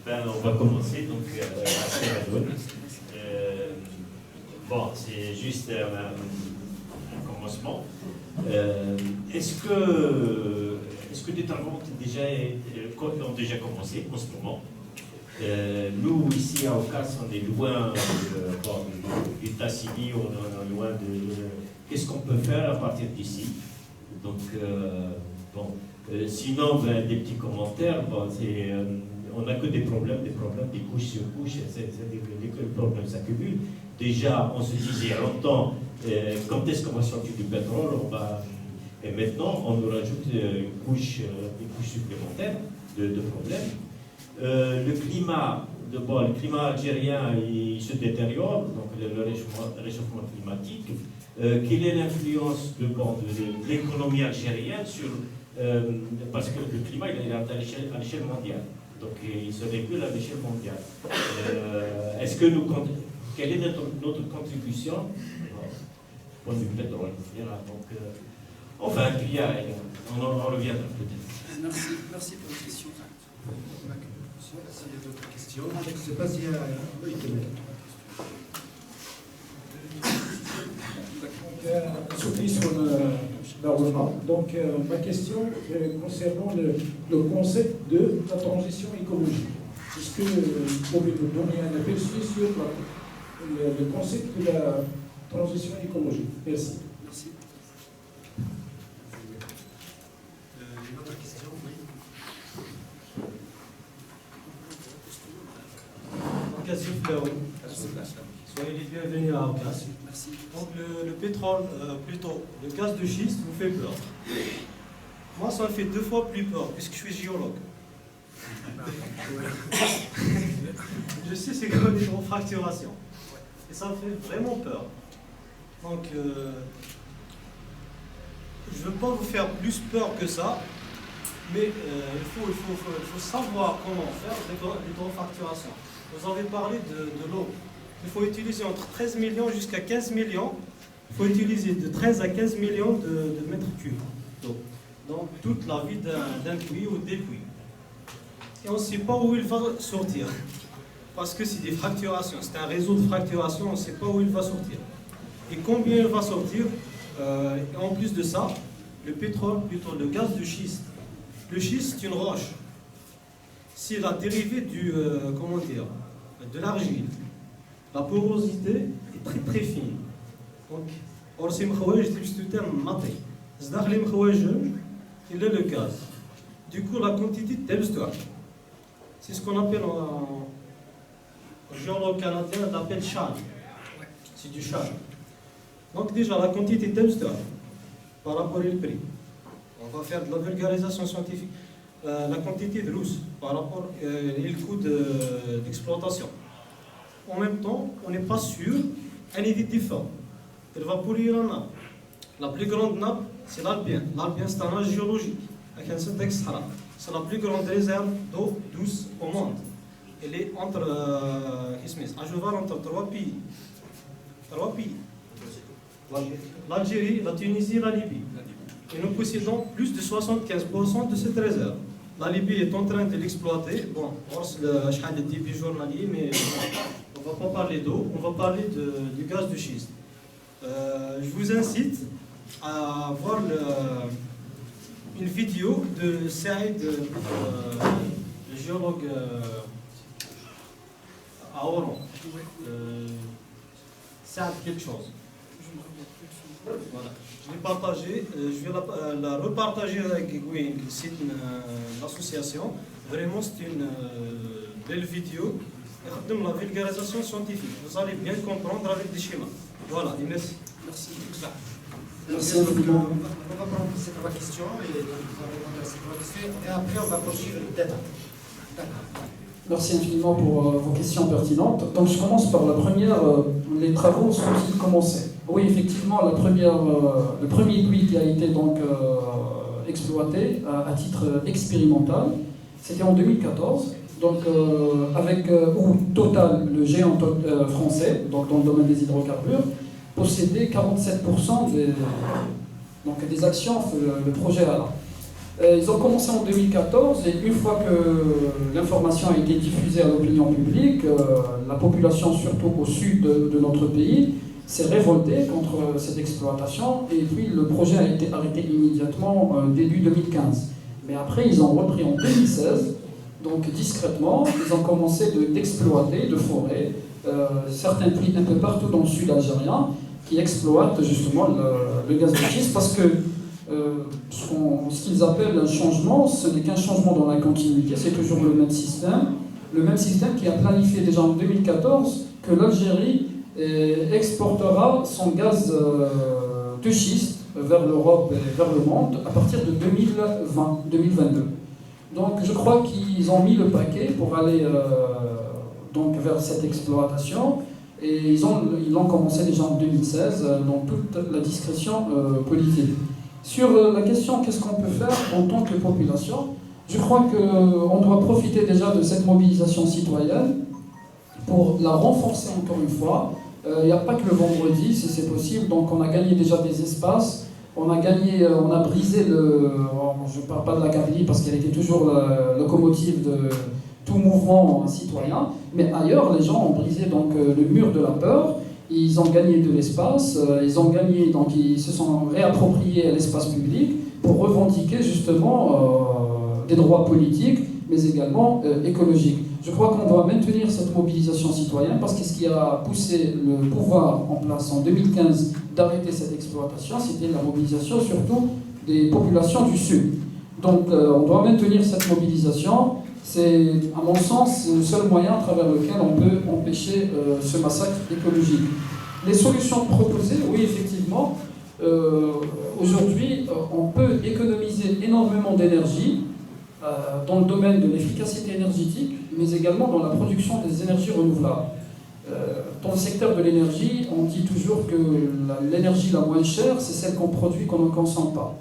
Ben, on va commencer, donc, bon, c'est juste un commencement. Est-ce que des travaux ont déjà commencé en ce moment? Nous, ici à Aucas, on est loin de l'état civil, on est loin de... Qu'est-ce qu'on peut faire à partir d'ici? Donc, sinon, ben, des petits commentaires, on n'a que des problèmes, des couches sur couches, les problèmes s'accumulent. Déjà, on se disait il y a longtemps, quand est-ce qu'on va sortir du pétrole? Et maintenant, on nous rajoute des couches supplémentaires de problèmes. Le climat algérien, il se détériore, donc le réchauffement climatique. Quelle est l'influence de l'économie algérienne sur... parce que le climat, il est à l'échelle mondiale. Donc, il se régule à l'échelle mondiale. Quelle est notre contribution au point de vue pétrole? Enfin, puis on en reviendra peut-être. Merci pour votre question. S'il y a d'autres questions. Je ne sais pas s'il y a... Oui, Sophie sur la remarque. Donc, ma question concernant le concept de la transition écologique. Est-ce que vous pouvez nous donner un aperçu sur le concept de la transition écologique? Merci. Merci. Une autre question, oui. Soyez les bienvenus à Aucas. Merci. Donc le pétrole, plutôt le gaz de schiste vous fait peur. Moi ça me fait 2 fois plus peur puisque je suis géologue. Je sais c'est comme une refracturation. Et ça me fait vraiment peur. Donc je ne veux pas vous faire plus peur que ça, mais il faut savoir comment faire des refracturations. Vous avez parlé de l'eau. Il faut utiliser entre 13 millions jusqu'à 15 millions. Il faut utiliser de 13 à 15 millions de mètres cubes d'eau. Donc toute la vie d'un puits ou des puits. Et on ne sait pas où il va sortir. Parce que c'est des fracturations. C'est un réseau de fracturation, on ne sait pas où il va sortir. Et combien il va sortir. Et en plus de ça, le pétrole, plutôt le gaz de schiste. Le schiste, c'est une roche. C'est la dérivée de l'argile. La porosité est très très fine. Donc, c'est le gaz. Du coup, la quantité de c'est ce qu'on appelle en géologue canadien, on appelle chal. C'est du chal. Donc déjà, la quantité de par rapport au prix. On va faire de la vulgarisation scientifique. La quantité de rousse par rapport au coût d'exploitation. En même temps, on n'est pas sûr, elle est différente. Elle va pourrir la nappe. La plus grande nappe, c'est l'Albien. L'Albien, c'est un âge géologique. C'est la plus grande réserve d'eau douce au monde. Elle est à cheval entre 3 pays. 3 pays. L'Algérie, la Tunisie et la Libye. Et nous possédons plus de 75% de cette réserve. La Libye est en train de l'exploiter. Bon, le chahal de débit journalier, mais on ne va pas parler d'eau, on va parler du gaz de schiste. Je vous incite à voir une vidéo de Saïd, le géologue à Oran. Saïd quelque chose. Voilà. Je l'ai partagé, je vais la repartager avec Gwyn, le site de l'association. Vraiment, c'est une belle vidéo. Et la vulgarisation scientifique. Vous allez bien comprendre avec des schémas. Voilà, et merci. Merci. Merci infiniment. On va prendre ces 3 questions et après on va poursuivre le débat. D'accord. Merci infiniment pour vos questions pertinentes. Donc je commence par la première. Les travaux sont-ils commencés? Oui, effectivement, le premier puits qui a été donc exploité à titre expérimental, c'était en 2014. Donc avec Total, le géant français, donc dans le domaine des hydrocarbures, possédait 47% des actions, le projet ALA. Ils ont commencé en 2014 et une fois que l'information a été diffusée à l'opinion publique, la population, surtout au sud de notre pays, s'est révoltée contre cette exploitation et puis le projet a été arrêté immédiatement début 2015. Mais après, ils ont repris en 2016, donc discrètement, ils ont commencé d'exploiter, de forer certains puits un peu partout dans le sud algérien qui exploitent justement le gaz de schiste parce que ce qu'ils appellent un changement, ce n'est qu'un changement dans la continuité, c'est toujours le même système qui a planifié déjà en 2014 que l'Algérie exportera son gaz de schiste vers l'Europe et vers le monde à partir de 2022. Donc je crois qu'ils ont mis le paquet pour aller donc vers cette exploitation et ils l'ont commencé déjà en 2016 dans toute la discrétion politique. Sur la question qu'est-ce qu'on peut faire en tant que population, je crois qu'on doit profiter déjà de cette mobilisation citoyenne pour la renforcer encore une fois. Il n'y a pas que le vendredi, si c'est possible, donc on a gagné déjà des espaces, on a brisé je ne parle pas de la Kabylie parce qu'elle était toujours la locomotive de tout mouvement citoyen, mais ailleurs les gens ont brisé donc le mur de la peur. Ils ont gagné de l'espace, ils se sont réappropriés l'espace public pour revendiquer justement des droits politiques, mais également écologiques. Je crois qu'on doit maintenir cette mobilisation citoyenne parce que ce qui a poussé le pouvoir en place en 2015 d'arrêter cette exploitation, c'était la mobilisation surtout des populations du Sud. Donc on doit maintenir cette mobilisation. C'est, à mon sens, le seul moyen à travers lequel on peut empêcher ce massacre écologique. Les solutions proposées, oui, effectivement, aujourd'hui, on peut économiser énormément d'énergie dans le domaine de l'efficacité énergétique, mais également dans la production des énergies renouvelables. Dans le secteur de l'énergie, on dit toujours que l'énergie la moins chère, c'est celle qu'on produit qu'on ne consomme pas.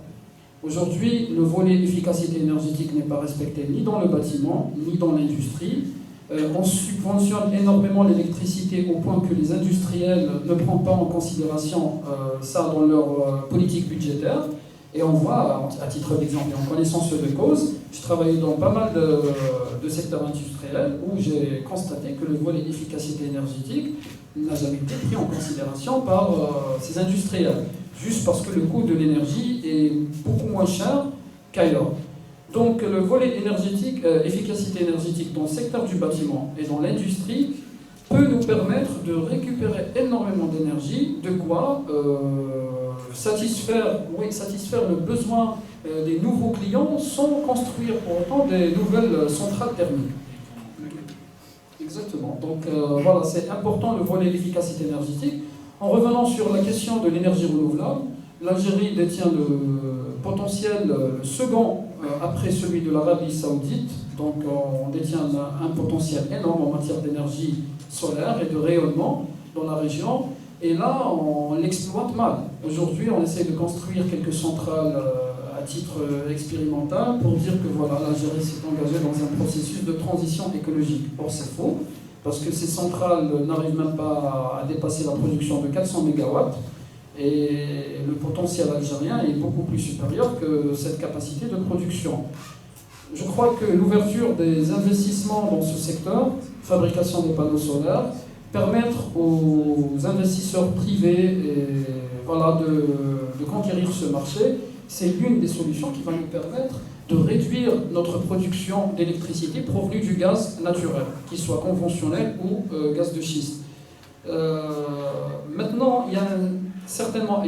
Aujourd'hui, le volet efficacité énergétique n'est pas respecté ni dans le bâtiment, ni dans l'industrie. On subventionne énormément l'électricité au point que les industriels ne prennent pas en considération ça dans leur politique budgétaire. Et on voit, à titre d'exemple, en connaissance de cause, je travaillais dans pas mal de secteurs industriels où j'ai constaté que le volet efficacité énergétique n'a jamais été pris en considération par ces industriels, juste parce que le coût de l'énergie est beaucoup moins cher qu'ailleurs. Donc le volet énergétique, efficacité énergétique dans le secteur du bâtiment et dans l'industrie peut nous permettre de récupérer énormément d'énergie, de quoi satisfaire le besoin des nouveaux clients sans construire pour autant des nouvelles centrales thermiques. Exactement. Donc voilà, c'est important le volet efficacité énergétique. En revenant sur la question de l'énergie renouvelable, l'Algérie détient le potentiel, le second après celui de l'Arabie Saoudite. Donc on détient un potentiel énorme en matière d'énergie solaire et de rayonnement dans la région. Et là, on l'exploite mal. Aujourd'hui, on essaie de construire quelques centrales à titre expérimental pour dire que voilà, l'Algérie s'est engagée dans un processus de transition écologique. Or, c'est faux, parce que ces centrales n'arrivent même pas à dépasser la production de 400 MW. Et le potentiel algérien est beaucoup plus supérieur que cette capacité de production. Je crois que l'ouverture des investissements dans ce secteur, fabrication des panneaux solaires, permettre aux investisseurs privés de conquérir ce marché, c'est l'une des solutions qui va nous permettre de réduire notre production d'électricité provenue du gaz naturel, qu'il soit conventionnel ou gaz de schiste. Maintenant, il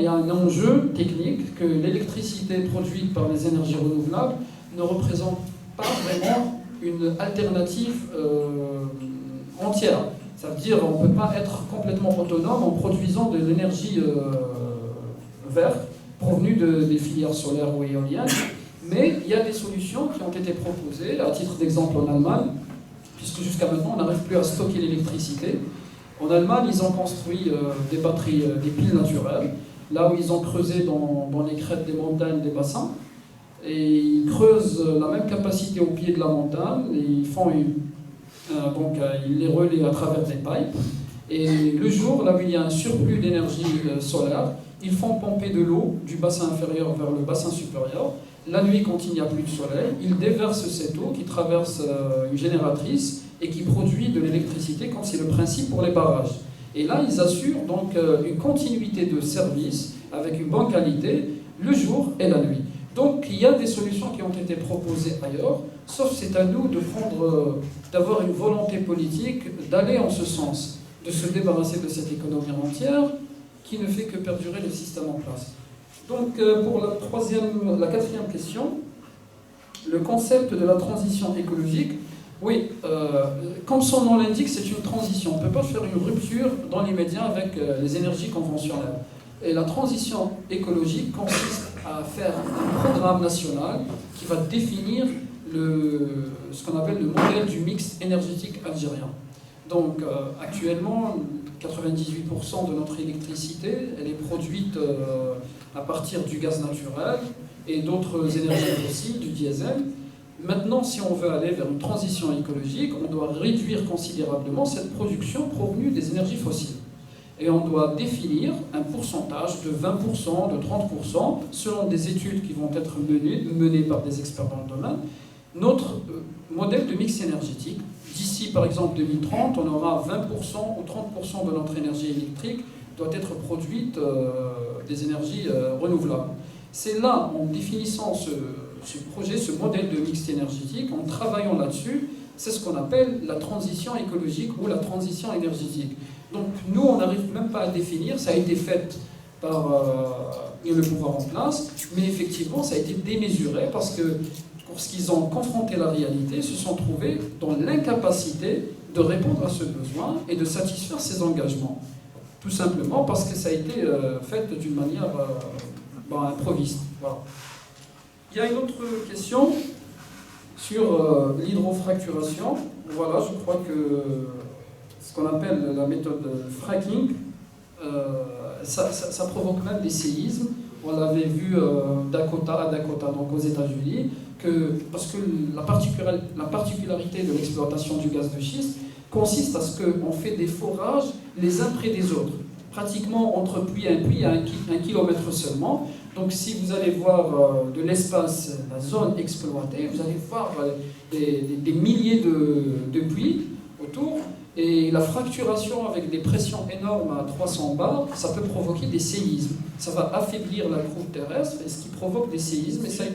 y a un enjeu technique que l'électricité produite par les énergies renouvelables ne représente pas vraiment une alternative entière. Ça veut dire qu'on ne peut pas être complètement autonome en produisant de l'énergie verte provenue des filières solaires ou éoliennes. Mais il y a des solutions qui ont été proposées, à titre d'exemple en Allemagne, puisque jusqu'à maintenant on n'arrive plus à stocker l'électricité. En Allemagne, ils ont construit des batteries, des piles naturelles, là où ils ont creusé dans les crêtes des montagnes, des bassins, et ils creusent la même capacité au pied de la montagne, et ils les relaient à travers des pipes, et le jour, là où il y a un surplus d'énergie solaire, ils font pomper de l'eau du bassin inférieur vers le bassin supérieur. La nuit, quand il n'y a plus de soleil, ils déversent cette eau qui traverse une génératrice et qui produit de l'électricité, comme c'est le principe pour les barrages. Et là, ils assurent donc une continuité de service avec une bonne qualité le jour et la nuit. Donc il y a des solutions qui ont été proposées ailleurs, sauf c'est à nous de d'avoir une volonté politique, d'aller en ce sens, de se débarrasser de cette économie entière qui ne fait que perdurer le système en place. Donc pour la quatrième question, le concept de la transition écologique, oui, comme son nom l'indique, c'est une transition. On ne peut pas faire une rupture dans l'immédiat avec les énergies conventionnelles. Et la transition écologique consiste à faire un programme national qui va définir ce qu'on appelle le modèle du mix énergétique algérien. Donc actuellement, 98% de notre électricité, elle est produite à partir du gaz naturel et d'autres énergies fossiles, du diesel. Maintenant, si on veut aller vers une transition écologique, on doit réduire considérablement cette production provenue des énergies fossiles. Et on doit définir un pourcentage de 20%, de 30%, selon des études qui vont être menées par des experts dans le domaine, notre modèle de mix énergétique. D'ici, par exemple, 2030, on aura 20% ou 30% de notre énergie électrique doit être produite des énergies renouvelables. C'est là, en définissant ce projet, ce modèle de mix énergétique, en travaillant là-dessus, c'est ce qu'on appelle la transition écologique ou la transition énergétique. Donc nous, on n'arrive même pas à définir, ça a été fait par le pouvoir en place, mais effectivement, ça a été démesuré parce que lorsqu'ils ont confronté la réalité, ils se sont trouvés dans l'incapacité de répondre à ce besoin et de satisfaire ces engagements. Tout simplement parce que ça a été fait d'une manière improviste. Voilà. Il y a une autre question sur l'hydrofracturation. Voilà, je crois que ce qu'on appelle la méthode fracking, ça provoque même des séismes. On l'avait vu Dakota à Dakota, donc aux États-Unis, parce que la particularité de l'exploitation du gaz de schiste consiste à ce qu'on fait des forages les uns près des autres, pratiquement entre puits et un puits à 1 kilomètre seulement. Donc si vous allez voir de l'espace, la zone exploitée, vous allez voir des milliers de puits autour. Et la fracturation avec des pressions énormes à 300 bars, ça peut provoquer des séismes. Ça va affaiblir la croûte terrestre, et ce qui provoque des séismes. Et ça...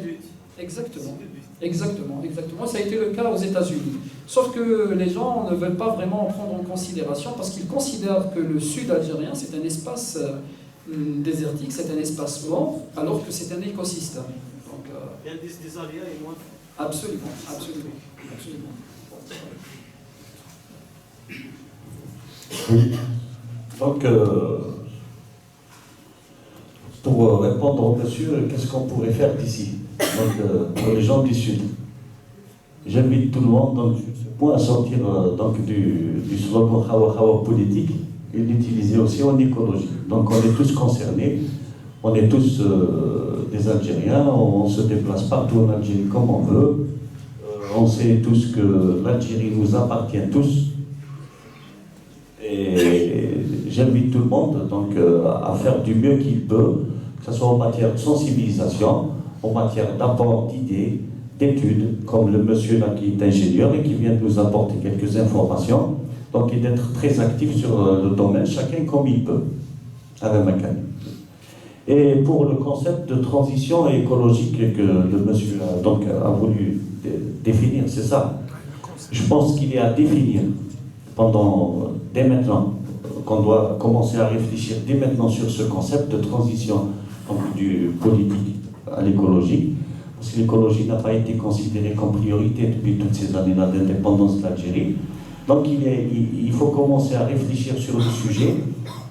Exactement. Ça a été le cas aux États-Unis. Sauf que les gens ne veulent pas vraiment en prendre en considération parce qu'ils considèrent que le sud algérien, c'est un espace désertique, c'est un espace mort, alors que c'est un écosystème. Donc, il y a des aléas et moins. Absolument. Oui. Donc, pour répondre au monsieur, qu'est-ce qu'on pourrait faire d'ici, pour les gens du Sud? J'invite tout le monde à sortir du slogan Hawa Hawa politique et l'utiliser aussi en écologie. Donc on est tous concernés, on est tous des Algériens, on se déplace partout en Algérie comme on veut. On sait tous que l'Algérie nous appartient tous. Et j'invite tout le monde à faire du mieux qu'il peut, que ce soit en matière de sensibilisation, en matière d'apport d'idées, d'études, comme le monsieur là qui est ingénieur et qui vient de nous apporter quelques informations. Donc, et d'être très actif sur le domaine, chacun comme il peut, à la mécanique. Et pour le concept de transition écologique que le monsieur a voulu définir, c'est ça. Je pense qu'il est à définir dès maintenant, qu'on doit commencer à réfléchir dès maintenant sur ce concept de transition du politique à l'écologie, parce que l'écologie n'a pas été considérée comme priorité depuis toutes ces années-là d'indépendance de l'Algérie. Donc il faut commencer à réfléchir sur le sujet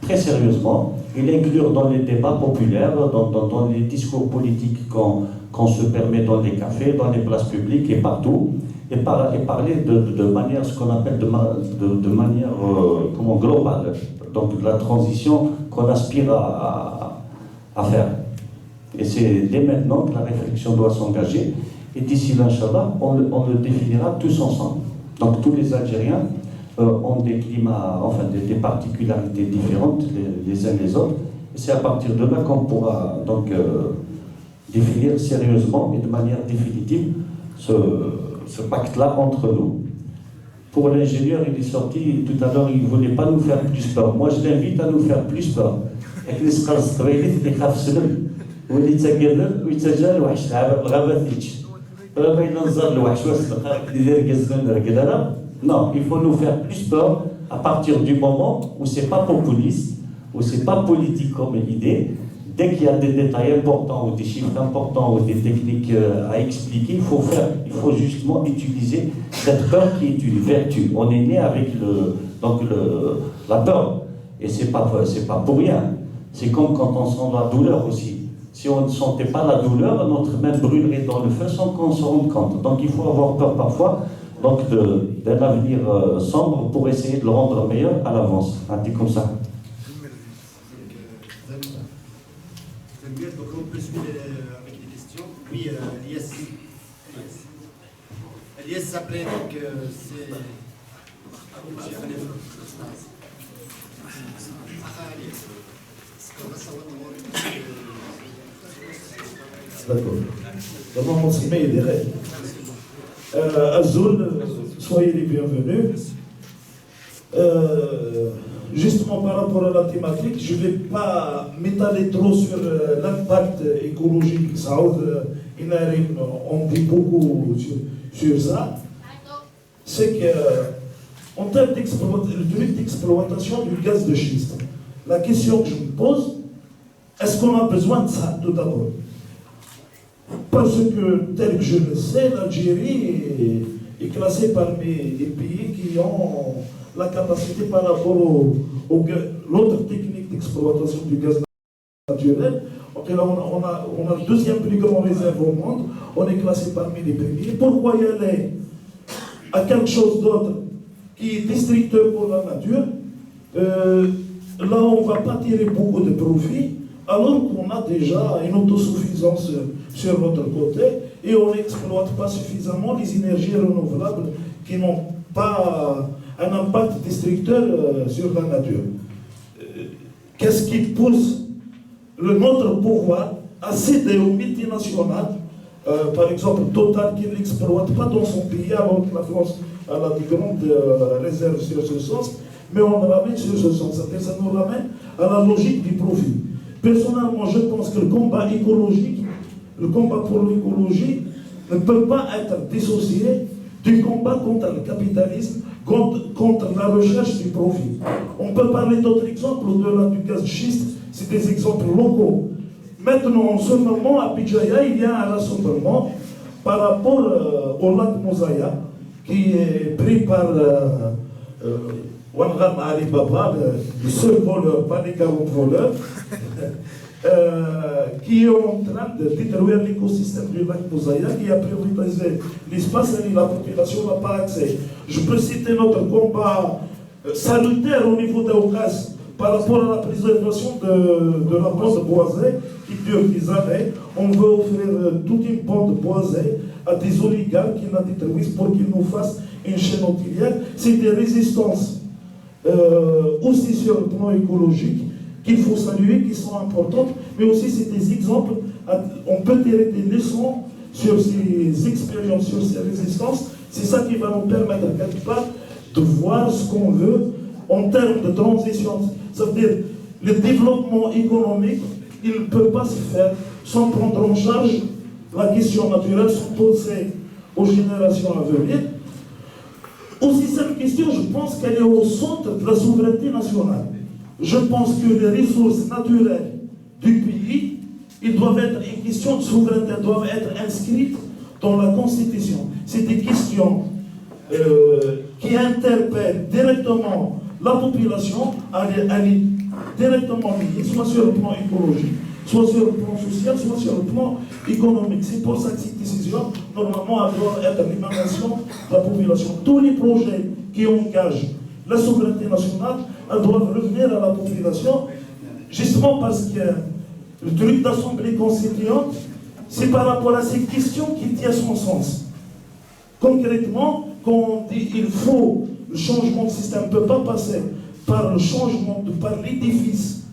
très sérieusement et l'inclure dans les débats populaires, dans les discours politiques qu'on se permet dans les cafés, dans les places publiques et partout, et parler de manière, ce qu'on appelle de manière globale, donc de la transition qu'on aspire à faire. Et c'est dès maintenant que la réflexion doit s'engager, et d'ici là, Inch'Allah, on le définira tous ensemble. Donc tous les Algériens ont des climats, des particularités différentes les uns les autres, Et c'est à partir de là qu'on pourra donc définir sérieusement et de manière définitive ce pacte-là entre nous. Pour l'ingénieur, il est sorti tout à l'heure, il ne voulait pas nous faire plus peur. Moi, je l'invite à nous faire plus peur. Non, il faut nous faire plus peur à partir du moment où c'est pas populiste, où c'est pas politique comme idée. Dès qu'il y a des détails importants ou des chiffres importants ou des techniques à expliquer, il faut justement utiliser cette peur qui est une vertu. On est né avec la peur. Et c'est pas pour rien. C'est comme quand on sent la douleur aussi. Si on ne sentait pas la douleur, notre main brûlerait dans le feu sans qu'on se rende compte. Donc il faut avoir peur parfois d'un avenir sombre pour essayer de le rendre meilleur à l'avance. Un petit comme ça. Donc on peut suivre avec les questions. Oui, Elias s'appelait, donc c'est... D'accord. D'abord, mon sommeil est des rêves. Azul, soyez les bienvenus. Justement, par rapport à la thématique, je ne vais pas m'étaler trop sur l'impact écologique. Saoud et Narim ont dit beaucoup sur ça. C'est qu'en termes d'exploitation du gaz de schiste, la question que je me pose, est-ce qu'on a besoin de ça tout d'abord? Parce que, tel que je le sais, l'Algérie est classée parmi les pays qui ont la capacité par rapport l'autre technique d'exploitation du gaz naturel. Donc là, on a le deuxième plus grand réserve au monde, on est classé parmi les premiers. Pourquoi y aller à quelque chose d'autre qui est destructeur pour la nature? Là, on ne va pas tirer beaucoup de profit, alors qu'on a déjà une autosuffisance sur notre côté et on n'exploite pas suffisamment les énergies renouvelables qui n'ont pas un impact destructeur sur la nature. Qu'est-ce qui pousse notre pouvoir à céder aux multinationales, par exemple Total qui ne l'exploite pas dans son pays, alors que la France a la grande réserve sur ce sens, mais on le ramène sur ce sens, c'est-à-dire ça nous ramène à la logique du profit. Personnellement, je pense que le combat écologique, le combat pour l'écologie ne peut pas être dissocié du combat contre le capitalisme, contre la recherche du profit. On peut parler d'autres exemples au-delà du gaz de schiste, c'est des exemples locaux. Maintenant, en ce moment, à Bijaya, il y a un rassemblement par rapport au lac Moussaïa, qui est pris par Wanram Alibaba, le seul voleur, pas les 40 voleurs, qui est en train de détruire l'écosystème du lac Moussaïa, qui a privatisé l'espace et la population n'a pas accès. Je peux citer notre combat salutaire au niveau d'Aoukas par rapport à la préservation de la bande boisée qui dure des années. On veut offrir toute une bande boisée à des oligarques qui la détruisent pour qu'ils nous fassent une chaîne hôtelière. C'est des résistances aussi sur le plan écologique qu'il faut saluer, qui sont importantes, mais aussi c'est des exemples, on peut tirer des leçons sur ces expériences, sur ces résistances. C'est ça qui va nous permettre quelque part de voir ce qu'on veut en termes de transition. Ça veut dire le développement économique, il ne peut pas se faire sans prendre en charge la question naturelle, sans penser aux générations à venir. Aussi cette question, je pense qu'elle est au centre de la souveraineté nationale. Je pense que les ressources naturelles du pays, ils doivent être une question de souveraineté, doivent être inscrites dans la Constitution. C'est des questions qui interpellent directement la population, elle est directement liée, soit sur le plan écologique, soit sur le plan social, soit sur le plan économique. C'est pour ça que cette décision, normalement, elle doit être l'émanation de la population. Tous les projets qui engagent la souveraineté nationale, elles doivent revenir à la population, justement parce que le truc d'assemblée constituante, c'est par rapport à ces questions qu'il tient son sens. Concrètement, quand on dit qu'il faut le changement de système, ne peut pas passer par le changement, par l'édifice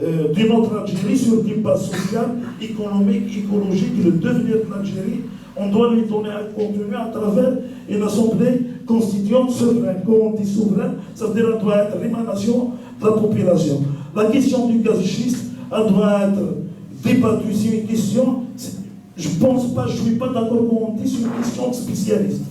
d'une autre Algérie sur une base sociale, économique, écologique, le devenir de l'Algérie. On doit lui donner un contenu à travers une assemblée constituante souveraine. Quand on dit souveraine, ça veut dire qu'elle doit être l'émanation de la population. La question du gaz schiste, elle doit être débattue. C'est une question, je ne pense pas, je ne suis pas d'accord quand on dit c'est une question de spécialiste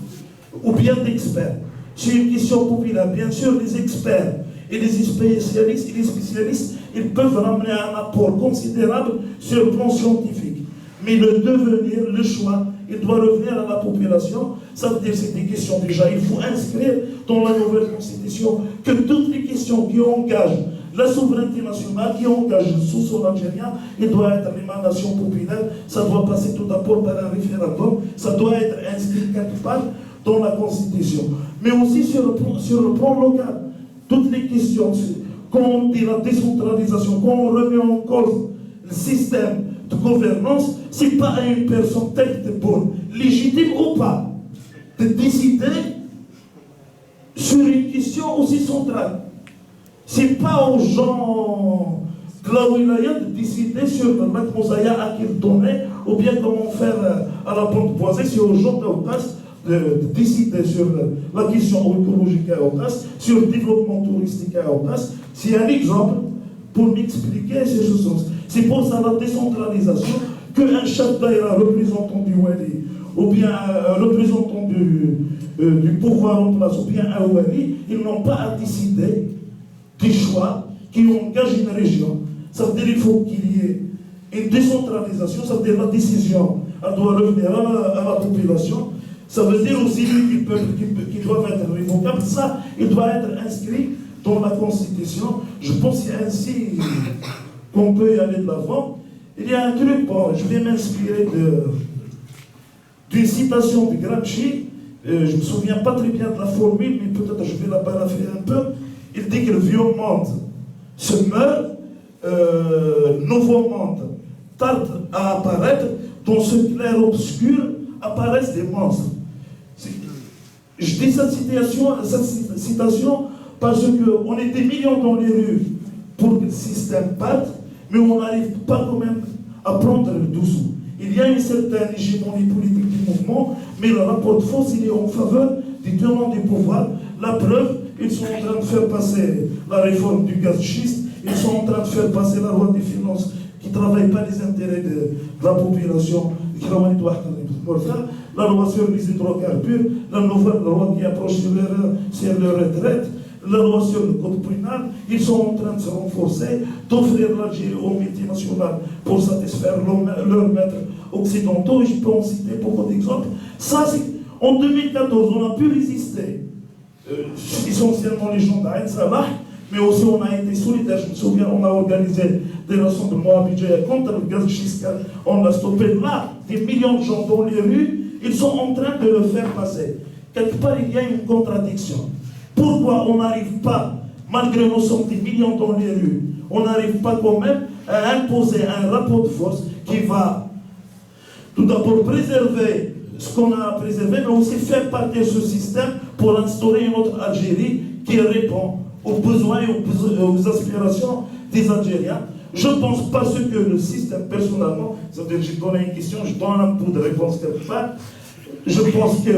ou bien d'experts. C'est une question populaire. Bien sûr, les experts et les spécialistes, ils peuvent ramener un apport considérable sur le plan scientifique. Mais le devenir, le choix, il doit revenir à la population. Ça veut dire que c'est des questions déjà. Il faut inscrire dans la nouvelle constitution que toutes les questions qui engagent la souveraineté nationale, qui engagent le sous-sol algérien, il doit être l'émanation populaire. Ça doit passer tout d'abord par un référendum. Ça doit être inscrit quelque part dans la constitution. Mais aussi sur le plan local. Toutes les questions, quand on dit la décentralisation, quand on remet en cause le système de gouvernance, ce n'est pas à une personne telle de bonne, légitime ou pas, de décider sur une question aussi centrale. Ce n'est pas aux gens de la wilaya de décider sur le lac Mosaïa à qui le donner, ou bien comment faire à la bande boisée, c'est aux gens de décider sur la question écologique à Okas, sur le développement touristique à Okas. C'est un exemple pour m'expliquer ces choses. C'est pour ça la décentralisation qu'un chef d'ailleurs représentant du Wali, ou bien un représentant du pouvoir en place, ou bien un Wali, ils n'ont pas à décider des choix qui engagent une région. Ça veut dire qu'il faut qu'il y ait une décentralisation, ça veut dire la décision, elle doit revenir à la population. Ça veut dire aussi qui doivent être révocables. Ça, il doit être inscrit dans la Constitution. Je pense que c'est ainsi qu'on peut y aller de l'avant. Il y a un truc, bon, je vais m'inspirer d'une citation de Gramsci. Je ne me souviens pas très bien de la formule, mais peut-être je vais la paraphraser un peu. Il dit que le vieux monde se meurt, nouveau monde tarde à apparaître, dans ce clair-obscur apparaissent des monstres. Je dis cette citation parce qu'on est des millions dans les rues pour que le système parte, mais on n'arrive pas quand même à prendre le dessous. Il y a une certaine hégémonie politique du mouvement, mais le rapport de force il est en faveur des tenants du pouvoir. La preuve, ils sont en train de faire passer la réforme du gaz schiste, ils sont en train de faire passer la loi des finances qui ne travaille pas les intérêts de la population, la loi sur les hydrocarbures, la nouvelle loi qui approche sur les retraites, la loi sur le code pénal. Ils sont en train de se renforcer, d'offrir l'Algérie aux multinationales pour satisfaire leurs maîtres occidentaux. Et je peux en citer beaucoup d'exemples. Ça, en 2014, on a pu résister, essentiellement les gens d'Aïn Salah, mais aussi on a été solidaires. Je me souviens, on a organisé des rassemblements à budget contre le gaz schiste. On a stoppé là des millions de gens dans les rues. Ils sont en train de le faire passer. Quelque part, il y a une contradiction. Pourquoi on n'arrive pas, malgré nous sommes des millions dans les rues, on n'arrive pas quand même à imposer un rapport de force qui va tout d'abord préserver ce qu'on a à préserver, mais aussi faire partir ce système pour instaurer une autre Algérie qui répond aux besoins et aux aspirations des Algériens. Je pense parce que le système, personnellement, c'est-à-dire que j'ai donné une question, je donne un peu de réponse quelque part. Je pense que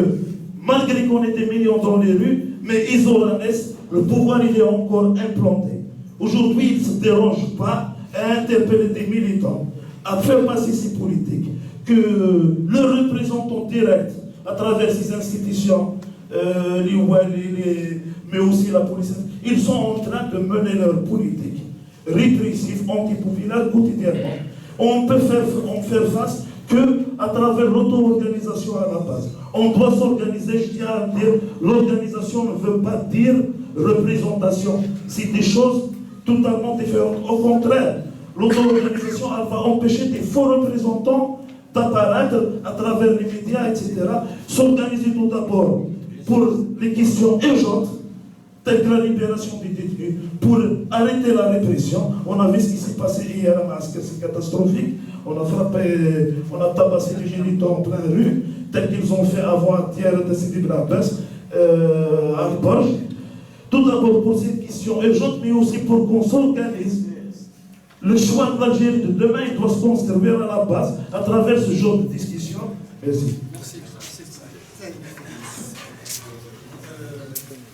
malgré qu'on ait des millions dans les rues, mais Isolanès, le pouvoir il est encore implanté. Aujourd'hui, il ne se dérange pas à interpeller des militants, à faire passer ses politiques, que le représentant direct, à travers ces institutions, mais aussi la police, ils sont en train de mener leur politique répressif, anti-populaire quotidiennement. On peut en faire face qu'à travers l'auto-organisation à la base. On doit s'organiser, je tiens à dire, l'organisation ne veut pas dire représentation. C'est des choses totalement différentes. Au contraire, l'auto-organisation, elle va empêcher des faux représentants d'apparaître à travers les médias, etc. S'organiser tout d'abord pour les questions urgentes, telle que la libération des détenus, pour arrêter la répression. On a vu ce qui s'est passé hier à Masque, c'est catastrophique. On a frappé, on a tabassé les géniteurs en pleine rue, tel qu'ils ont fait avant-hier de Sidi Blabès, à Borges. Tout d'abord pour cette question urgente, mais aussi pour qu'on s'organise Le choix de l'Algérie de demain, il doit se construire à la base, à travers ce genre de discussion. Merci. Merci.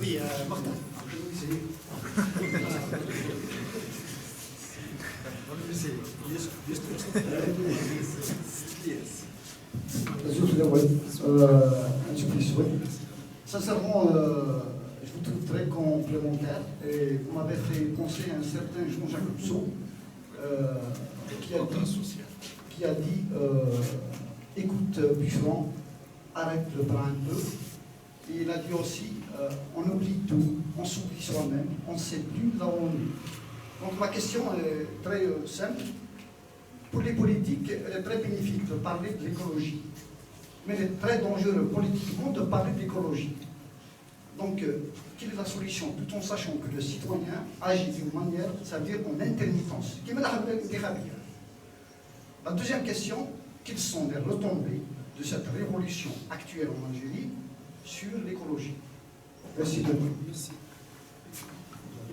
Oui, Martin. Sincèrement, je vous trouve très complémentaire et vous m'avez fait penser à un certain Jean-Jacques Rousseau qui a dit écoute bûcheron, arrête le pain un peu. Et il a dit aussi on oublie tout, on s'oublie soi-même, on ne sait plus là où on est. Donc ma question est très simple. Pour les politiques, elle est très bénéfique de parler de l'écologie. Mais il est très dangereux politiquement de parler d'écologie. Donc, quelle est la solution? Tout en sachant que le citoyen agit d'une manière, c'est-à-dire en intermittence. La deuxième question, quelles sont les retombées de cette révolution actuelle en Algérie sur l'écologie? Merci beaucoup. Merci.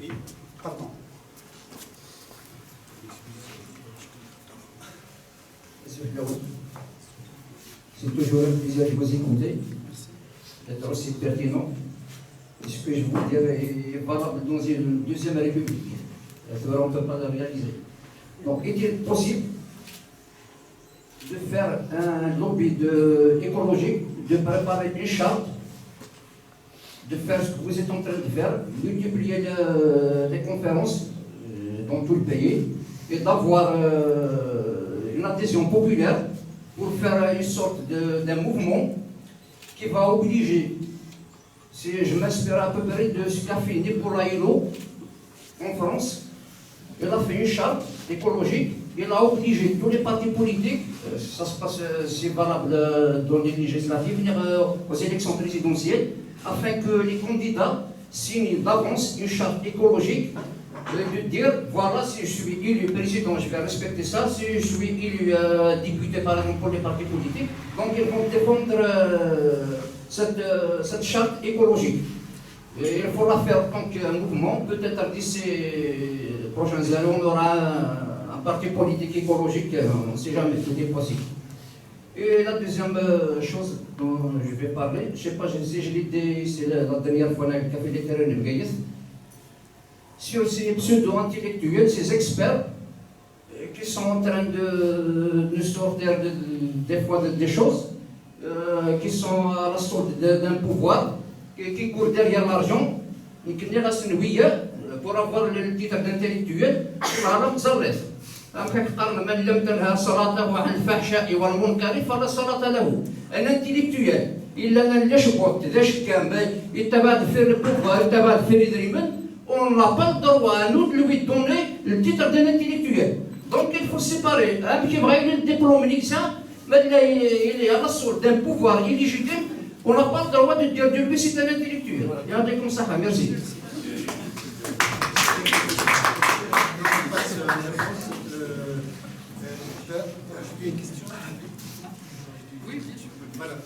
Oui, pardon. C'est toujours un plaisir de vous écouter, d'être aussi pertinent. Et ce que je vous dirais est valable dans une deuxième république. On ne peut pas le réaliser. Donc, est-il possible de faire un lobby écologique, de préparer une charte, de faire ce que vous êtes en train de faire, multiplier les conférences dans tout le pays et d'avoir une adhésion populaire pour faire une sorte d'un mouvement qui va obliger, si je m'inspire à peu près de ce qu'a fait Nicolas Hulot en France, il a fait une charte écologique, il a obligé tous les partis politiques, ça se passe, c'est valable dans les législatives, venir aux élections présidentielles, afin que les candidats signent d'avance une charte écologique, de dire, voilà, si je suis élu président, je vais respecter ça, si je suis élu député par exemple pour les partis politiques, donc ils vont défendre cette charte écologique. Et il faut la faire tant qu'un mouvement, peut-être d'ici les prochaines années, on aura un parti politique écologique, on ne sait jamais, tout est possible. Et la deuxième chose dont je vais parler, je ne sais pas si je l'ai dit, c'est la dernière fois dans le café des terrains de Gaïs, sur ces pseudo-intellectuels, ces experts qui sont en train de sortir des fois des choses, qui sont à la sorte d'un pouvoir, qui courent derrière l'argent, et qui restent pour avoir le titre d'intellectuel, من لم تنهى صلاته عن الفحشاء والمنكر فلا صلاة له. Un intellectuel, il a un lèche-botte, il va faire le pouvoir, il va faire les drimens, on n'a pas le droit à nous de lui donner le titre d'un intellectuel. Donc il faut séparer. Un qui va le diplôme lycéen, mais il est à la sorte d'un pouvoir illégitime, on n'a pas le droit de dire de lui c'est un intellectuel. Il y a des comme ça, merci. J'ai une question. Oui, bien sûr. Madame.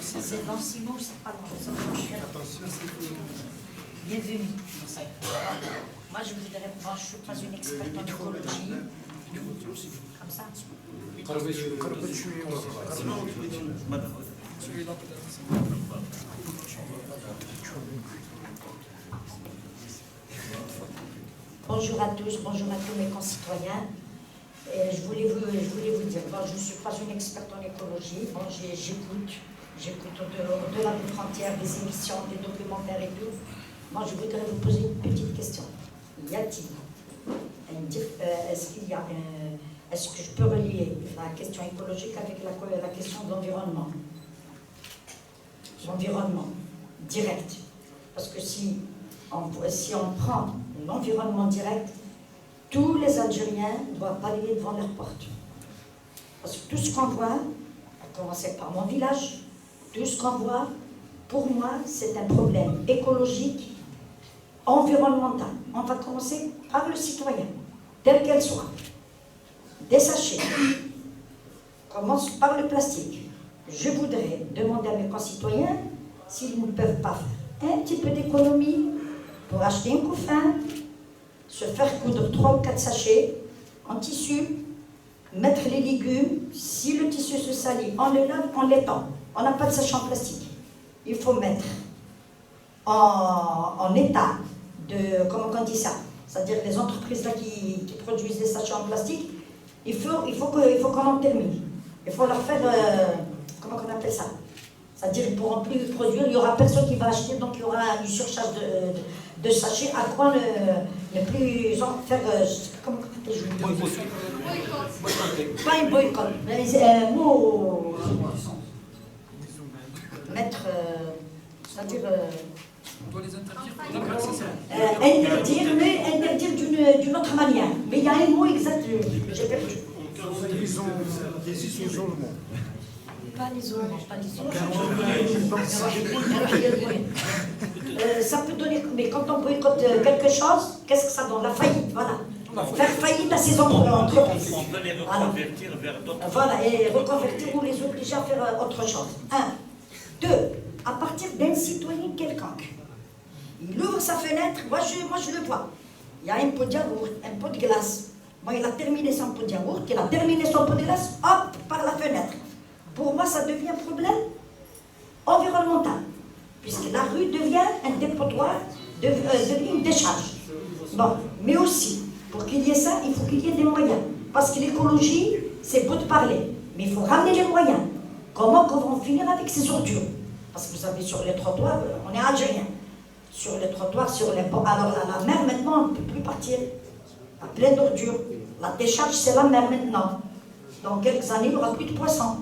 C'est dans 6 mots, c'est pas Attention, bienvenue. Moi, je voudrais, moi, je ne suis pas une experte en écologie. Comme ça. Bonjour à tous mes concitoyens. Je voulais vous dire, bon, je ne suis pas une experte en écologie. Bon, j'écoute au-delà des frontières, des émissions, des documentaires et tout. Moi, je voudrais vous poser une petite question. Est-ce que je peux relier la question écologique avec la question de l'environnement? L'environnement direct. Parce que si on prend l'environnement direct, tous les Algériens doivent balayer devant leur porte. Parce que tout ce qu'on voit, à commencer par mon village, tout ce qu'on voit, pour moi, c'est un problème écologique, environnemental. On va commencer par le citoyen, tel qu'elle soit. Des sachets. Commence par le plastique. Je voudrais demander à mes concitoyens s'ils ne peuvent pas faire un petit peu d'économie pour acheter un couffin, se faire coudre 3 ou 4 sachets en tissu, mettre les légumes. Si le tissu se salit, on le lave, on l'étend. On n'a pas de sachet en plastique. Il faut mettre en état de, comment on dit ça, c'est-à-dire les entreprises là qui produisent des sachets en plastique, il faut qu'on en termine. Il faut leur faire, comment on appelle ça, c'est-à-dire qu'ils ne pourront plus produire, il n'y aura personne qui va acheter, donc il y aura une surcharge de sachets. À quoi ne plus faire, comment on appelle ça, pas un boycott, mais mettre, c'est-à-dire On doit les interdire. interdire, mais interdire d'une autre manière. Mais il y a un mot exact, j'ai perdu. Pas l'isolement, pas l'isolement. Ça peut donner, mais quand on boycotte quelque chose, qu'est-ce que ça donne? La faillite, voilà. Faire faillite à ces entreprises. On peut les reconvertir vers d'autres. Voilà, et reconvertir ou les obliger à faire autre chose. 1. 2. À partir d'un citoyen quelconque. Il ouvre sa fenêtre, moi je le vois. Il y a un pot de yaourt, un pot de glace. Bon, il a terminé son pot de yaourt, il a terminé son pot de glace, hop, par la fenêtre. Pour moi, ça devient un problème environnemental, puisque la rue devient un dépotoir, devient une décharge. Bon, mais aussi, pour qu'il y ait ça, il faut qu'il y ait des moyens. Parce que l'écologie, c'est beau de parler, mais il faut ramener les moyens. Comment qu'on va en finir avec ces ordures? Parce que vous savez, sur les trottoirs, on est algériens. Sur les trottoirs, sur les bords. Alors la mer, maintenant, on ne peut plus partir. Il y a plein d'ordures. La décharge, c'est la mer maintenant. Dans quelques années, il n'y aura plus de poissons.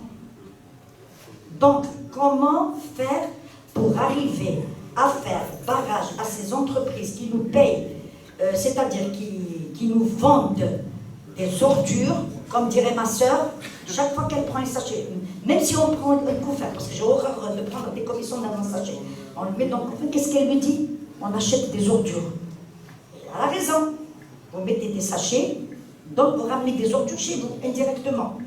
Donc, comment faire pour arriver à faire barrage à ces entreprises qui nous payent, c'est-à-dire qui nous vendent des ordures, comme dirait ma soeur, chaque fois qu'elle prend un sachet, même si on prend un couffin, parce que j'ai horreur de prendre des commissions dans un sachet, on le met dans le couffin, qu'est-ce qu'elle me dit? On achète des ordures. Elle a raison. Vous mettez des sachets, donc vous ramenez des ordures chez vous, indirectement.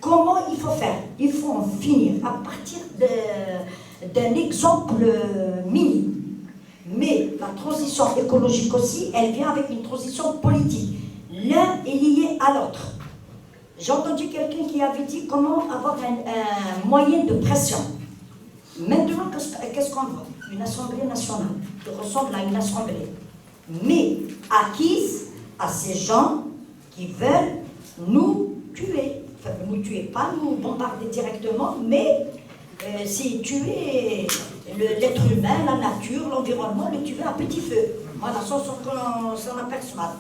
Comment il faut faire? Il faut en finir à partir d'un exemple mini. Mais la transition écologique aussi, elle vient avec une transition politique. L'un est lié à l'autre. J'ai entendu quelqu'un qui avait dit comment avoir un moyen de pression. Maintenant, qu'est-ce qu'on voit? Une assemblée nationale qui ressemble à une assemblée, mais acquise à ces gens qui veulent nous tuer. Enfin, nous tuer, pas nous bombarder directement, mais c'est tuer l'être humain, la nature, l'environnement, le tuer à petit feu. Voilà, sans qu'on s'en aperçoive.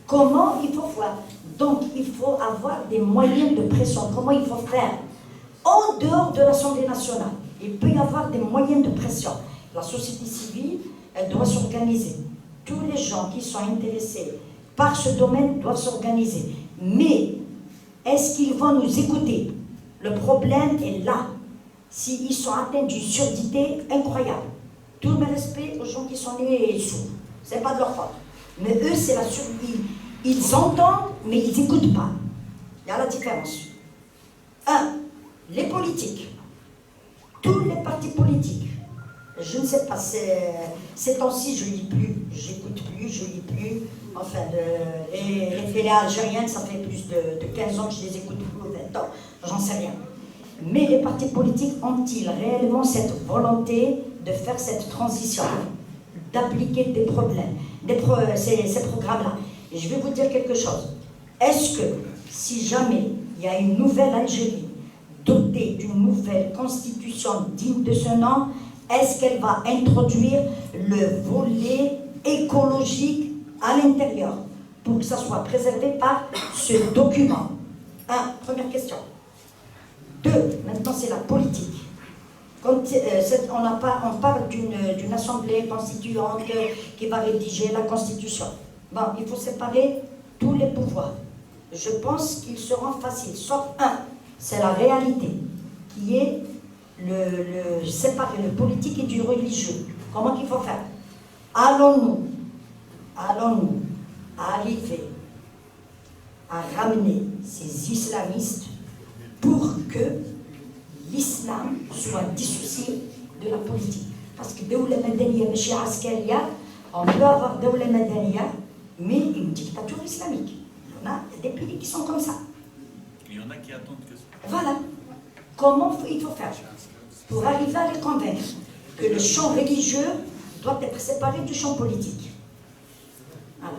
Comment il faut faire? Donc, il faut avoir des moyens de pression. Comment il faut faire? En dehors de l'Assemblée nationale, il peut y avoir des moyens de pression. La société civile, elle doit s'organiser. Tous les gens qui sont intéressés par ce domaine doivent s'organiser. Mais, est-ce qu'ils vont nous écouter? Le problème est là. S'ils sont atteints d'une surdité incroyable. Tout le respect aux gens qui sont nés sourds. Ce n'est pas de leur faute. Mais eux, c'est la surdité. Ils entendent, mais ils n'écoutent pas. Il y a la différence. 1. Les politiques. Tous les partis politiques. Je ne sais pas, ces temps-ci, je ne lis plus, j'écoute plus, je ne lis plus. Enfin, les télés algériennes, ça fait plus de 15 ans que je les écoute plus, ou 20 ans, j'en sais rien. Mais les partis politiques ont-ils réellement cette volonté de faire cette transition, d'appliquer des problèmes, ces programmes-là? Et je vais vous dire quelque chose. Est-ce que, si jamais il y a une nouvelle Algérie dotée d'une nouvelle constitution digne de ce nom, est-ce qu'elle va introduire le volet écologique à l'intérieur pour que ça soit préservé par ce document? Première question. 2, maintenant c'est la politique. Quand, on parle d'une assemblée constituante qui va rédiger la constitution. Bon, il faut séparer tous les pouvoirs. Je pense qu'ils seront faciles, sauf un, c'est la réalité, qui est séparer le politique et du religieux. Comment qu'il faut faire? Allons-nous arriver à ramener ces islamistes pour que l'islam soit dissocié de la politique? Parce que Doula Madaniya, Meshia Askaria, on peut avoir Doula Madaniya, mais une dictature islamique. Il y en a des pays qui sont comme ça. Il y en a qui attendent que ça. Voilà. Comment il faut faire pour arriver à les convaincre que le champ religieux doit être séparé du champ politique. Voilà.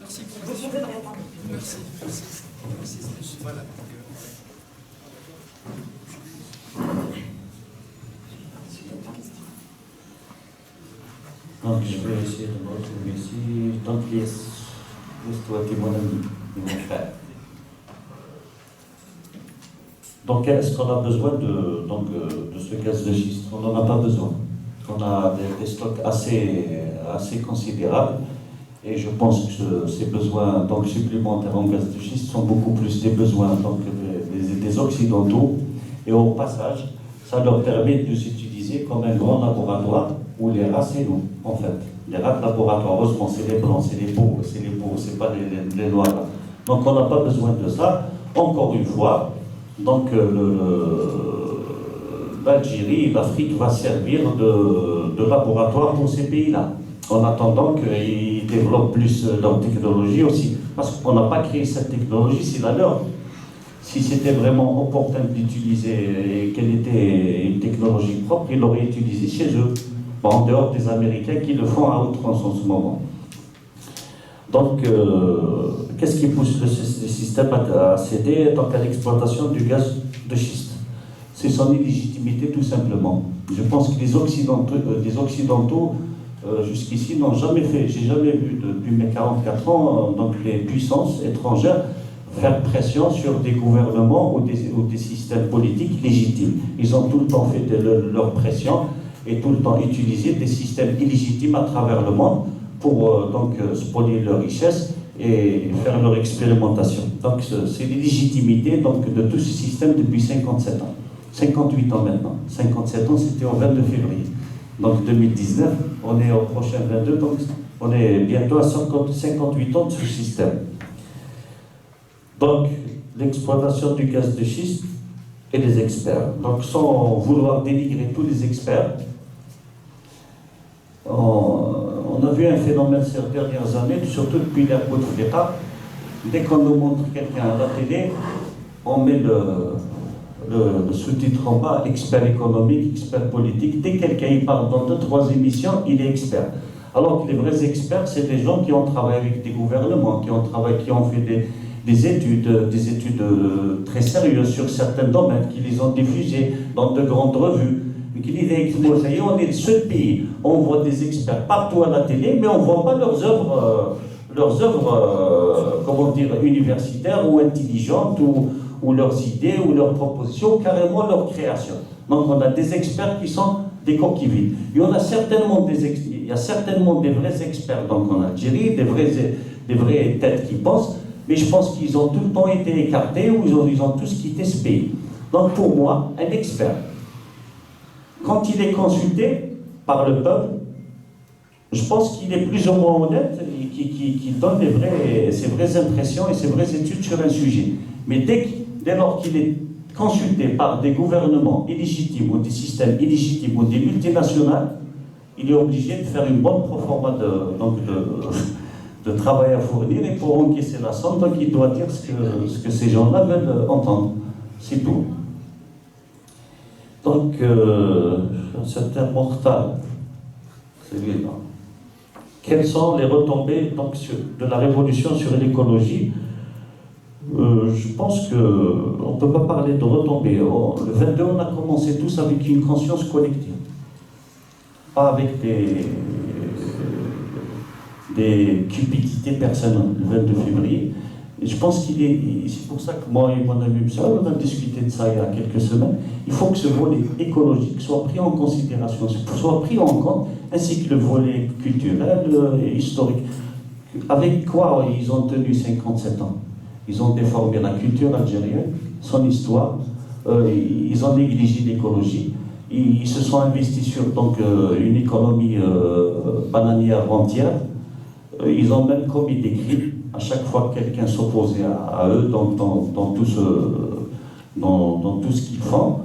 Merci. Vous pouvez me répondre. Merci. Voilà. Donc je vais essayer de me retrouver ici. Donc laisse-toi qui est mon ami, mon frère. Donc est-ce qu'on a besoin de ce gaz de schiste? On n'en a pas besoin. On a des stocks assez considérables. Et je pense que ces besoins donc, supplémentaires en gaz de schiste sont beaucoup plus des besoins donc, des Occidentaux. Et au passage, ça leur permet de nous utiliser comme un grand laboratoire où les rats, c'est nous, en fait. Les rats de laboratoire, heureusement, c'est les blancs, c'est les beaux, c'est pas les noirs. Là. Donc on n'a pas besoin de ça. Encore une fois, donc l'Algérie, l'Afrique va servir de laboratoire pour ces pays-là. En attendant qu'ils développent plus leur technologie aussi. Parce qu'on n'a pas créé cette technologie, c'est la leur. Si c'était vraiment opportun d'utiliser et qu'elle était une technologie propre, ils l'auraient utilisée chez eux, en dehors des Américains qui le font à outrance en ce moment. Donc, qu'est-ce qui pousse le système à céder à l'exploitation du gaz de schiste? C'est son illégitimité tout simplement. Je pense que les Occidentaux jusqu'ici n'ont jamais fait, j'ai jamais vu depuis mes 44 ans, donc les puissances étrangères faire pression sur des gouvernements ou des systèmes politiques légitimes. Ils ont tout le temps fait leur pression et tout le temps utilisé des systèmes illégitimes à travers le monde pour spolier leurs richesses et faire leur expérimentation. Donc c'est l'illégitimité de tout ce système depuis 57 ans. 58 ans maintenant. 57 ans, c'était au 22 février. Donc 2019, on est au prochain 22, donc on est bientôt à 58 ans de ce système. Donc, l'exploitation du gaz de schiste et les experts. Donc, sans vouloir dénigrer tous les experts, on a vu un phénomène ces dernières années, surtout depuis l'ère Bouteflika. Dès qu'on nous montre quelqu'un à la télé, on met le sous-titre en bas, expert économique, expert politique. Dès que quelqu'un parle dans 2-3 émissions, il est expert. Alors que les vrais experts, c'est des gens qui ont travaillé avec des gouvernements, qui ont fait des études très sérieuses sur certains domaines, qui les ont diffusés dans de grandes revues. Qui disent, ça y est, on est le seul pays, on voit des experts partout à la télé, mais on ne voit pas leurs œuvres, comment dire, universitaires ou intelligentes, ou leurs idées, ou leurs propositions, carrément leurs créations. Donc on a des experts qui sont des coquilles vides. Il y a certainement des vrais experts donc, en Algérie, des vraies têtes qui pensent, mais je pense qu'ils ont tout le temps été écartés ou ils ont tous quitté ce pays. Donc pour moi, un expert, quand il est consulté par le peuple, je pense qu'il est plus ou moins honnête et qu'il donne ses vraies impressions et ses vraies études sur un sujet. Mais dès lors qu'il est consulté par des gouvernements illégitimes ou des systèmes illégitimes ou des multinationales, il est obligé de faire une bonne proforma de travail à fournir et pour encaisser la somme, donc il doit dire ce que ces gens-là veulent entendre. C'est tout. Donc, c'est mortal, celui-là. Quelles sont les retombées donc, de la révolution sur l'écologie? Je pense qu'on ne peut pas parler de retombées. Le 22, on a commencé tous avec une conscience collective. Pas avec des cupidités personnelles, le 22 février. Et je pense c'est pour ça que moi et mon ami Moussa, on a discuté de ça il y a quelques semaines. Il faut que ce volet écologique soit pris en considération, soit pris en compte, ainsi que le volet culturel et historique. Avec quoi ils ont tenu 57 ans? Ils ont déformé la culture algérienne, son histoire, ils ont négligé l'écologie, ils se sont investis sur une économie bananière entière, ils ont même commis des crimes à chaque fois que quelqu'un s'opposait à eux dans tout ce qu'ils font.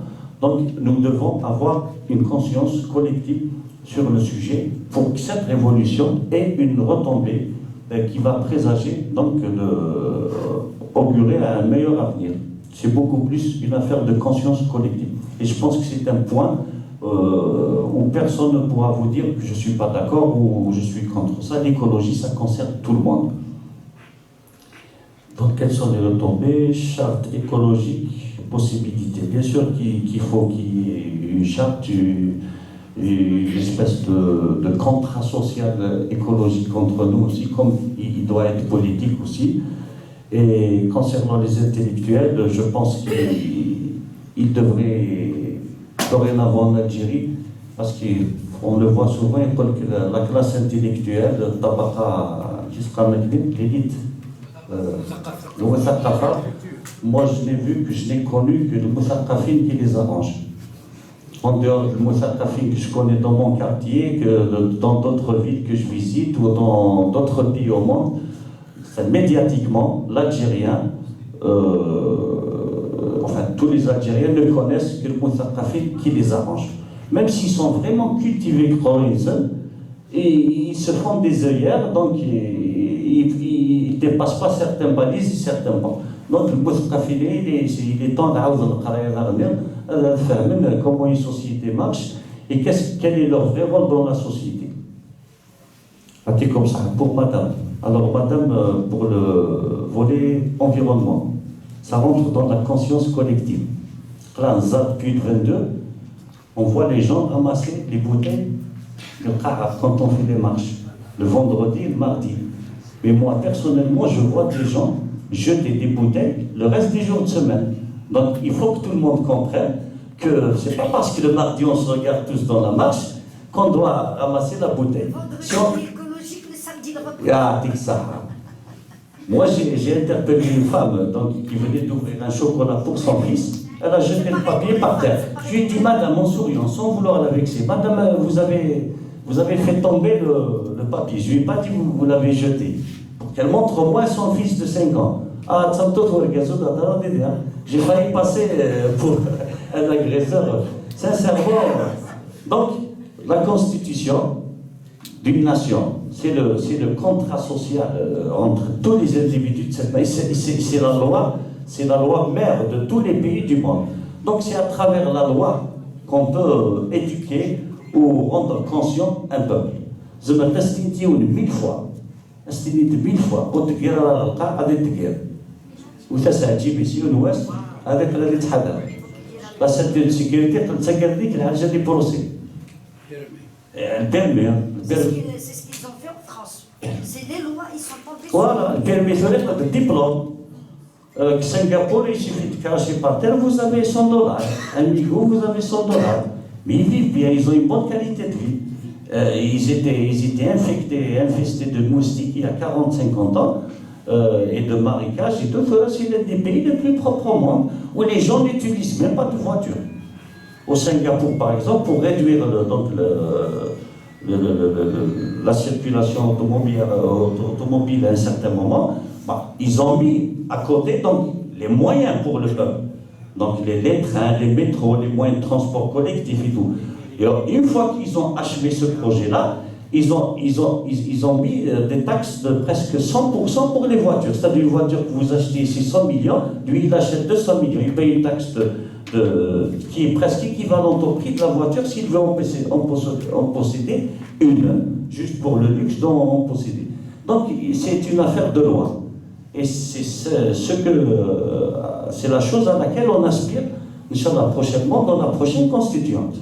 Donc nous devons avoir une conscience collective sur le sujet pour que cette révolution ait une retombée qui va présager, donc augurer un meilleur avenir. C'est beaucoup plus une affaire de conscience collective. Et je pense que c'est un point où personne ne pourra vous dire que je ne suis pas d'accord ou je suis contre ça. L'écologie, ça concerne tout le monde. Donc, quelles sont les retombées? Charte écologique, possibilité. Bien sûr qu'il faut qu'il y ait une charte, une espèce de contrat social écologique entre nous aussi, comme il doit être politique aussi. Et concernant les intellectuels, je pense qu'ils devraient, dorénavant en Algérie, parce qu'on le voit souvent, que la classe intellectuelle, l'élite, le Moussaqafa, moi je n'ai vu que je n'ai connu que le Moussaqafin qui les arrange. En dehors du Moussaqafin que je connais dans mon quartier, que dans d'autres villes que je visite ou dans d'autres pays au monde, médiatiquement, l'Algérien, enfin tous les Algériens ne connaissent que le Moussaqafin qui les arrange. Même s'ils sont vraiment cultivés et ils se font des œillères, donc ils ne dépassent pas certaines balises et certains bancs. Donc le Moussaqafin, il est temps de comment une société marche et quel est leur vrai rôle dans la société. C'est comme ça, pour madame. Alors madame, pour le volet environnement, ça rentre dans la conscience collective. Là, en ZAD PUD 22, on voit les gens ramasser les bouteilles, le car quand on fait des marches, le vendredi, le mardi. Mais moi, personnellement, je vois des gens jeter des bouteilles le reste des jours de semaine. Donc, il faut que tout le monde comprenne que c'est pas parce que le mardi, on se regarde tous dans la marche qu'on doit ramasser la bouteille. Si on... Moi, j'ai interpellé une femme qui venait d'ouvrir un chocolat pour son fils. Elle a jeté le papier par terre. Je lui ai dit, madame, en souriant, sans vouloir la vexer, madame, vous avez fait tomber le papier. Je ne lui ai pas dit, vous l'avez jeté. Pour qu'elle montre au moins son fils de 5 ans. Ah, j'ai failli passer pour un agresseur. Sincèrement. Donc, la constitution d'une nation, c'est le contrat social entre tous les individus de cette nation. C'est la loi mère de tous les pays du monde. Donc c'est à travers la loi qu'on peut éduquer ou rendre conscient un peuple. Je me testinti 1000 fois. Testinti 1000 fois. Quand tu guerres la lqa, avec tu guerres. Ou ça c'est ici au ouest, avec la litchada. La sécurité, ça garde qu'il a des procès. Le permis, c'est ce qu'ils ont fait en France. C'est les lois, ils sont tombés sur. Voilà, le permis de diplôme. Singapour, il suffit de cracher par terre, vous avez $100. Un Migo, vous avez $100. Mais ils vivent bien, ils ont une bonne qualité de vie. Ils étaient infestés de moustiques il y a 40-50 ans, et de marécages et tout. C'est l'un des pays les plus propres au monde, où les gens n'utilisent même pas de voiture. Au Singapour, par exemple, pour réduire la circulation automobile à un certain moment, ils ont mis à côté donc, les moyens pour le peuple. Donc les trains, les métros, les moyens de transport collectif et tout. Et alors, une fois qu'ils ont achevé ce projet-là, ils ont mis des taxes de presque 100% pour les voitures. C'est-à-dire une voiture que vous achetez ici 100 millions, lui il achète 200 millions. Il paye une taxe qui est presque équivalente au prix de la voiture s'il veut en posséder une, juste pour le luxe dont on possédait. Donc c'est une affaire de loi. Et c'est la chose à laquelle on aspire, Inch'Allah, prochainement dans la prochaine constituante.